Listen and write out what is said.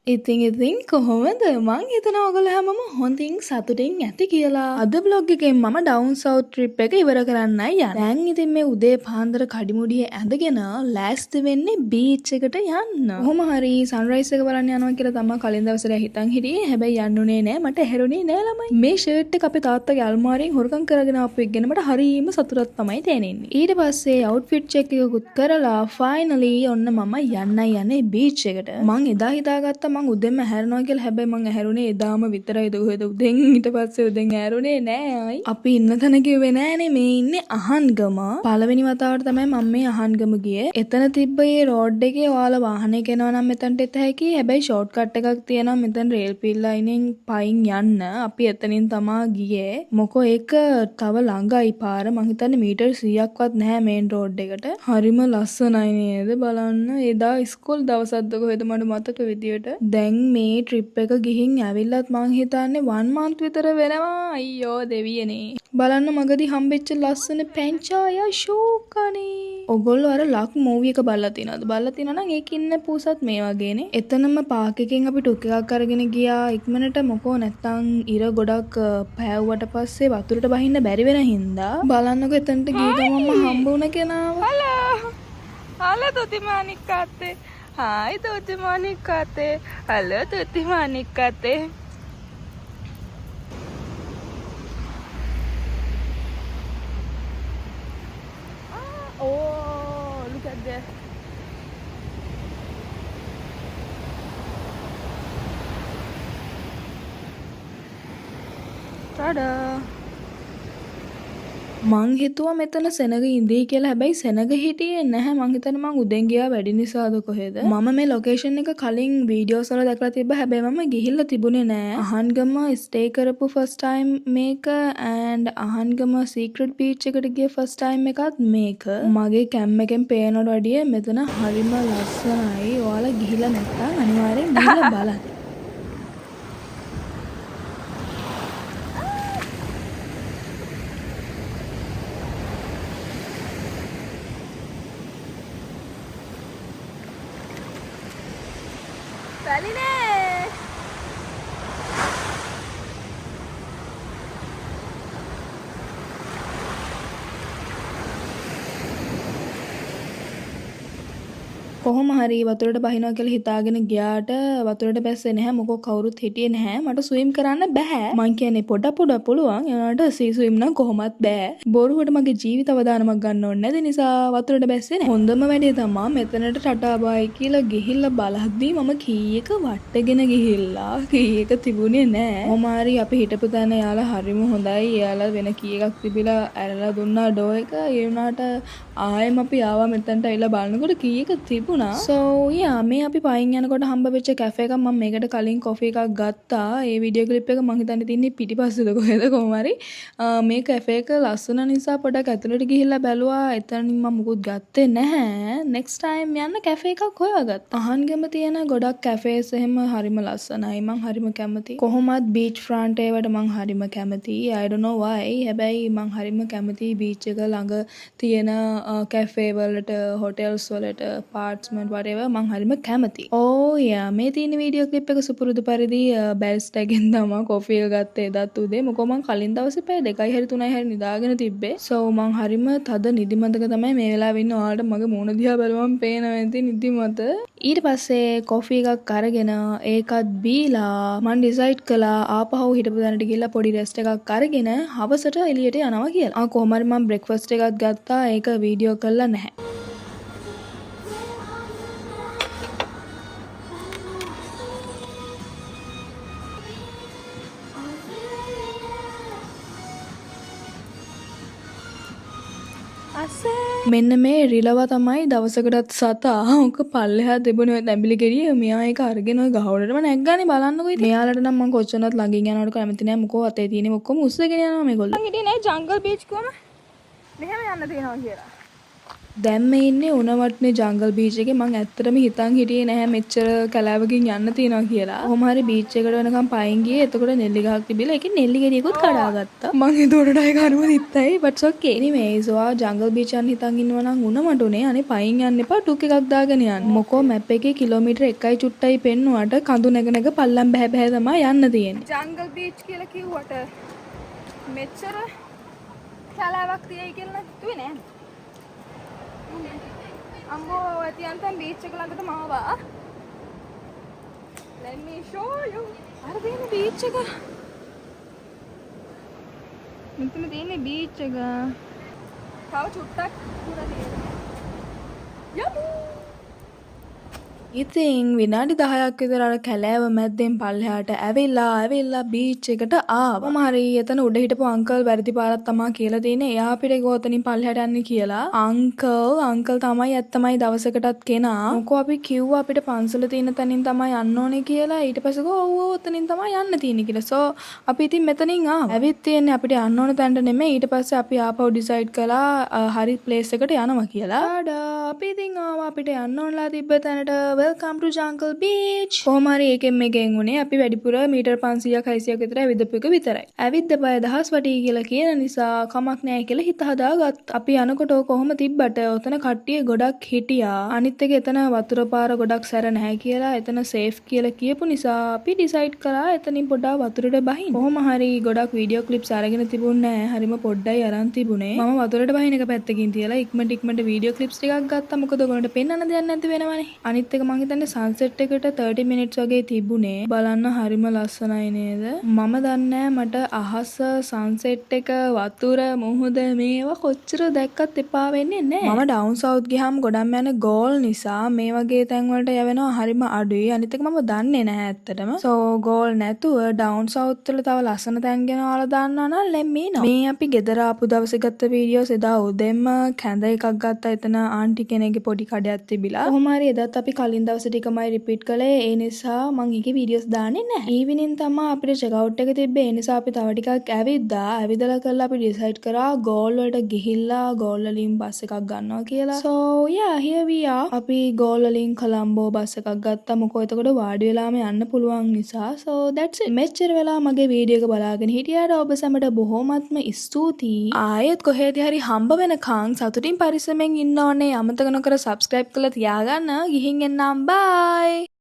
ඉතින් කොහොමද මං හිතනවා ඔයගොල්ලෝ හැමෝම හොඳින් සතුටින් ඇති කියලා. අද vlog එකෙන් මම down south trip එක ඉවර කරන්නයි යන්නේ. දැන් ඉතින් මේ උදේ පාන්දර කඩිමුඩිය ඇඳගෙන ලෑස්ති වෙන්නේ beach එකට යන්න. කොහොම හරි sunrise එක බලන්න යනවා කියලා තමයි කලින් දවසේ හිතන් හිටියේ. හැබැයි යන්නුනේ නෑ. මට ඇහැරුණේ නෑ ළමයි. මේ shirt එක අපේ තාත්තගේ අල්මාරියෙන් හොරකම් කරගෙන ආපු එක ගැන මට හරීම සතුටක් තමයි දැනෙන්නේ. ඊට පස්සේ outfit check එකකුත් කරලා finally ඔන්න මම යන්නේ beach එකට. මං එදා හිතාගත්තා මං උදෙන්ම හැරෙනවා කියලා. හැබැයි මං ඇහැරුනේ එදාම විතරයි උදෙන්. ඊට පස්සේ උදෙන් ඇහැරුනේ නෑ ආයි. අපි ඉන්න තැන කිව්වේ නෑනේ මේ ඉන්නේ අහන්ගම. පළවෙනි වතාවට තමයි මම මේ අහන්ගම ගියේ. එතන තිබ්බ මේ රෝඩ් එකේ ඔයාලා වාහනයක එනවා නම් මෙතනට එත හැකි. හැබැයි ෂෝට් කට් එකක් තියෙනවා මෙතන රේල් පිල් ලයිනෙන් පයින් යන්න. අපි එතනින් තමා ගියේ. මොකෝ ඒක තව ළඟයි පාර. මං හිතන්නේ මීටර් 100ක්වත් නැහැ මේන් රෝඩ් එකට. හරිම ලස්සනයි නේද බලන්න. එදා ඉස්කෝල් දවසක්ද කොහෙද මට මතක විදියට. දැන් මේ ට්‍රිප් එක ගිහින් ඇවිල්ලත් මං හිතන්නේ 1 month විතර වෙනවා. අයියෝ දෙවියනේ. බලන්න මගදී හම්බෙච්ච ලස්සන පැංචාය ෂෝකනේ. ඔගොල්ලෝ අර ලක් මූවි එක බලලා තියෙනවද? බලලා තියෙනවා නම් ඒක ඉන්න පූසත් මේ වගේනේ. එතනම පාක් එකෙන් අපි ටුක් එකක් අරගෙන ගියා ඉක්මනට. මොකෝ නැත්තම් ඉර ගොඩක් පෑවුවට පස්සේ වතුරට බහින්න බැරි වෙන හින්දා බලන්නකො එතනට ගිය ගමන්ම හම්බ වුණ කෙනාව. හලෝ තුති මානික් අත්තේ. Hai Tuti Monikate. Halo Tuti Monikate. Oh, look at that. Tada. මං හිතුවා මෙතන සෙනග ඉඳී කියලා. හැබැයි සෙනග හිටියේ නැහැ. මං හිතන්නේ මං උදෙන් ගියා වැඩි නිසාද කොහෙද. මම මේ ලොකේෂන් එක කලින් වීඩියෝස් වල දැකලා තිබ්බා. හැබැයි මම ගිහිල්ලා තිබුණේ නෑ. අහන්ගම ස්ටේ කරපු ෆස්ට් ටයිම් මේක and අහන්ගම සීක්‍රට් බීච් එකට ගිය ෆස්ට් ටයිම් එකත් මේක. මගේ කැම් එකෙන් පේනවට වැඩිය මෙතන හරිම ලස්සනයි. ඔයාලා ගිහිල්ලා නැත්නම් අනිවාර්යෙන් ගිහිල්ලා බලන්න. Saline! කොහොම හරි වතුරට බහිනවා කියලා හිතාගෙන ගියාට වතුරට බැස්සේ නැහැ. මොකෝ කවුරුත් හිටියේ නැහැ. මට ස්විම් කරන්න බෑ. මං කියන්නේ පොඩ පුළුවන්. ඒනට සී ස්විම් නම් කොහොමත් බෑ. බොරුවට මගේ ජීවිත අවදානමක් ගන්න ඕනේ නැති නිසා වතුරට බැස්සේ නැහැ. හොඳම වැඩේ තමයි මෙතනට ටටා බයි කියලා ගිහිල්ලා බලද්දී මම කීයක වට්ටගෙන ගිහිල්ලා කීයක තිබුණේ නැහැ. කොහොමාරි අපි හිටපු තැන යාලා හරිම හොඳයි. යාලා වෙන කීයකක් තිබිලා ඇරලා දුන්නා ඩෝ එක. ඒ වුණාට ආයෙම අපි ආවා මෙතනට ඇවිල්ලා බලනකොට කීයක තිබුණා. So yeah, මේ අපි පයින් යනකොට හම්බ වෙච්ච කැෆේ එකක් මම මේකට කලින් කොෆි එකක් ගත්තා. ඒ වීඩියෝ ක්ලිප් එක මම හිතන්නේ තින්නේ පිටිපස්සේද කොහෙද කොහොම හරි. මේ කැෆේ එක ලස්සන නිසා පොඩක් ඇතුළට ගිහිල්ලා බැලුවා. එතනින් මම මුකුත් ගත්තේ නැහැ. next time යන්න කැෆේ එකක් හොයාගත්තා. අහන්ගෙම තියෙන ගොඩක් කැෆේස් එහෙම හරිම ලස්සනයි. මං හරිම කැමතියි. කොහොමත් beach front ඒවට මං හරිම කැමතියි. I don't know why. හැබැයි මං හරිම කැමතියි beach එක ළඟ තියෙන කැෆේ වලට, hotels වලට, apartment whatever මං හරිම කැමතියි. Oh yeah, මේ තියෙන වීඩියෝ ක්ලිප් එක සුපුරුදු පරිදි බැල්ස්ට් එකෙන් තමයි කොෆි එක ගත්තේ එදත් උදේ. මොකෝ මං කලින් දවසේ පැය 2යි හරි 3යි හරි නිදාගෙන තිබ්බේ. So මං හරිම තද නිදිමතක තමයි මේ වෙලාවෙ ඉන්නේ. ඔයාලට මගේ මූණ දිහා බලුවම පේනවා ඇති නිදිමත. ඊට පස්සේ කොෆි එකක් අරගෙන ඒකත් බීලා මං ඩිසයිඩ් කළා ආපහු හිටපු තැනට ගිහලා පොඩි රෙස්ට් එකක් අරගෙන හවසට එළියට යනවා කියලා. කොහොම හරි මං බ්‍රෙක්ෆාස්ට් එකක් ගත්තා. ඒක වීඩියෝ කළා නැහැ. මෙන්න මේ රිලව තමයි දවසකටත් සතා. ඕක පල්ලෙහා තිබුණේ ඔය තැඹිලි ගෙඩිය. මෙයා ඒක අරගෙන ඔය ගහවලටම නැග්ගානේ බලන්නකො ඉතින්. මෙයාලට නම් මම කොච්චරවත් ළඟින් යනවට කැමති නෑ. මොකෝ අතේ තියෙන්නේ ඔක්කොම උස්සගෙන යනවා මේගොල්ලෝ. මං හිටියේ නෑ ජංගල් බීච් කොම මෙහෙම යන්න තියෙනවා කියලා. දැන් මේ ඉන්නේ උණවට්නේ ජංගල් බීච් එකේ. මං ඇත්තටම හිතන් හිටියේ නැහැ මෙච්චර කැලෑවකින් යන්න තියනවා කියලා. කොහොම හරි බීච් එකට වෙනකම් පයින් ගියේ. එතකොට නෙල්ලි ගහක් තිබිලා ඒකේ නෙල්ලි ගෙඩියකුත් කඩාගත්තා. මං එතකොටට ඒක අරුම තිත්තයි. but okay anyway. so jungle beach යන්න හිතන් ඉන්නවා නම් උණවටුනේ අනේ පයින් යන්න එපා. ටුක් එකක් දාගෙන යන්න. මොකෝ මැප් එකේ කිලෝමීටර් 1යි චුට්ටයි පෙන්නුවට කඳු නැග නැග පල්ලම් බෑ බෑ තමයි යන්න තියෙන්නේ. ජංගල් බීච් කියලා කිව්වට මෙච්චර කැලෑවක් තියෙයි කියලා හිතුවේ නෑ. අම්බෝ ඇතියන්තම් බීච් එක ළඟට මාවා. let me show you. අර තියෙන බීච් එක. මෙතන තියෙන බීච් එක. තව චුට්ටක් දුර තියෙනවා. යමු. ඉතින් විනාඩි 10ක් විතර අර කැලෑව මැද්දෙන් පල්ලෙහාට ඇවිල්ලා බීච් එකට ආවා. කොහොම හරි එතන උඩ හිටපු අංකල් වැරදි පාරක් තමයි කියලා තියෙන්නේ. එයා අපිට ගෝතනින් පල්ලෙහාට යන්න කියලා. අංකල් තමයි ඇත්තමයි දවසකටත් කෙනා. මොකෝ අපි කිව්වා අපිට පන්සල තියෙන තැනින් තමයි යන්න ඕනේ කියලා. ඊට පස්සේ ඔව් ඔතනින් තමයි යන්න තියෙන්නේ කියලා. so අපි ඉතින් මෙතනින් ආවා. ඇවිත් තියෙන්නේ අපිට යන්න ඕන තැනට නෙමෙයි. ඊට පස්සේ අපි ආපහු ඩිසයිඩ් කළා හරි ප්ලේස් එකට යනවා කියලා. අපි ඉතින් ආවා අපිට යන්න ඕනලා තිබ්බ තැනට. welcome to jungle beach. කොහොම හරි ඒකෙන් මේකෙන් උනේ අපි වැඩිපුර මීටර් 500ක් 600ක් විතර ඇවිදපු එක විතරයි. ඇවිද්ද බය දහස් වටී කියලා කියන නිසා කමක් නැහැ කියලා හිත හදාගත්තා. අපි යනකොට කොහොම තිබ්බට ඔතන කට්ටිය ගොඩක් හිටියා. අනිත් එක එතන වතුර පාර ගොඩක් සැර නැහැ කියලා එතන සේෆ් කියලා කියපු නිසා අපි ඩිසයිඩ් කරා එතනින් පොඩ්ඩක් වතුරට බහින්න. කොහොම හරි ගොඩක් වීඩියෝ ක්ලිප්ස් අරගෙන තිබුණේ නැහැ. හරිම පොඩ්ඩයි අරන් තිබුණේ. මම වතුරට බහින එක පැත්තකින් තියලා ඉක්මනට වීඩියෝ ක්ලිප්ස් ටිකක් ගත්තා. මොකද ඔයගොල්ලන්ට පෙන්වන්න දෙයක් නැති වෙනවනේ. අනිත් එක මම හිතන්නේ සන්සෙට් එකට 30 minutes වගේ තිබුණේ. බලන්න හරිම ලස්සනයි නේද? මම දන්නේ මට අහස සන්සෙට් එක වතුර මුහුද මේවා කොච්චර දැක්කත් එපා වෙන්නේ නැහැ. මම ඩවුන් සවුත් ගියාම ගොඩක් යන ගෝල් නිසා මේ වගේ තැන් වලට යවෙනවා හරිම අඩුයි. අනිත් එක මම දන්නේ නැහැ ඇත්තටම. so ගෝල් නැතුව ඩවුන් සවුත් වල තව ලස්සන තැන් ගැන ඔයාලා දන්නවා නම් let me know. මේ අපි ගෙදර ආපු දවසේ ගත්ත වීඩියෝස් එදා උදෙන්ම කැඳ එකක් ගත්තා. එතන ආන්ටි කෙනෙක්ගේ පොඩි කඩයක් තිබිලා. කොහොම හරි එදාත් අපි කලින් දවසේ ටිකමයි රිපීට් කළේ. ඒ නිසා මම ඒකේ වීඩියෝස් දාන්නේ නැහැ. ඊවිනින් තමයි අපිට චෙක් අවුට් එක තිබ්බේ. ඒ නිසා අපි තව ටිකක් ඇවිදලා කරලා අපි ඩිසයිඩ් කරා ගෝල් වලට ගිහිල්ලා ගෝල් වලින් බස් එකක් ගන්නවා කියලා. so yeah here we are. අපි ගෝල් වලින් කොලම්බෝ බස් එකක් ගත්තා. මොකෝ එතකොට වාඩි වෙලාම යන්න පුළුවන් නිසා. so that's it. මෙච්චර වෙලා මගේ වීඩියෝ එක බලාගෙන හිටියට ඔබ සැමට බොහොමත්ම ස්තුතියි. ආයෙත් කොහෙද හරි හම්බ වෙනකන් සතුටින් පරිස්සමෙන් ඉන්න ඕනේ. අමතක නොකර subscribe කරලා තියාගන්න. ගිහින් එන්නම් bye.